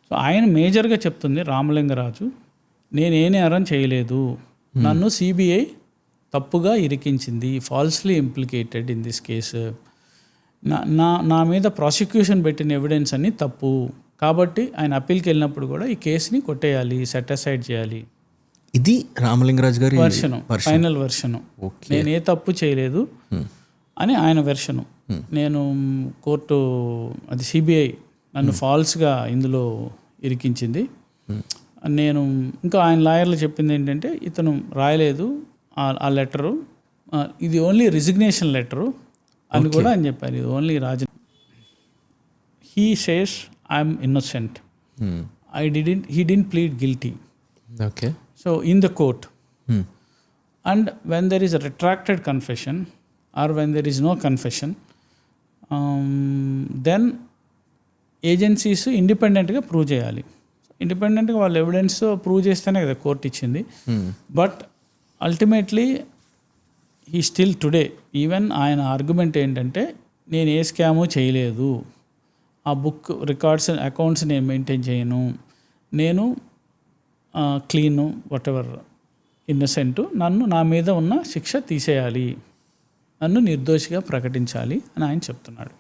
So ఆయన మేజర్గా చెప్తుంది రామలింగరాజు, నేనే నేరం చేయలేదు, నన్ను సిబిఐ తప్పుగా ఇరికించింది, falsely implicated in this case, నా మీద ప్రాసిక్యూషన్ పెట్టిన ఎవిడెన్స్ అన్ని తప్పు, కాబట్టి ఆయన అప్పీల్కి వెళ్ళినప్పుడు కూడా ఈ కేసుని కొట్టేయాలి, సెట్ అసైడ్ చేయాలి. ఇది రామలింగరాజు గారి వెర్షను, ఫైనల్ వెర్షను. నేను ఏ తప్పు చేయలేదు అని ఆయన వెర్షను. నేను కోర్టు అది సిబిఐ నన్ను ఫాల్స్గా ఇందులో ఇరికించింది. నేను ఇంకా ఆయన లాయర్లు చెప్పింది ఏంటంటే ఇతను రాయలేదు ఆ లెటరు, ఇది ఓన్లీ రిజిగ్నేషన్ లెటరు అని కూడా అని చెప్పారు. ఇది only he says I'm innocent, he didn't plead guilty. Okay. So in the court, and when there is a retracted confession or when there is no confession, then agencies ఇండిపెండెంట్గా prove చేయాలి. ఇండిపెండెంట్గా వాళ్ళు evidence prove చేస్తేనే కదా court ఇచ్చింది. But ultimately ఈ still today even ఆయన argument ఏంటంటే నేను ఏ స్కాము చేయలేదు, ఆ బుక్ రికార్డ్స్ అకౌంట్స్ నేను మెయింటైన్ చేయను, నేను క్లీను, వాట్ ఎవర్ ఇన్నసెంట్, నా మీద ఉన్న శిక్ష తీసేయాలి, నన్ను నిర్దోషిగా ప్రకటించాలి అని ఆయన చెప్తున్నాడు.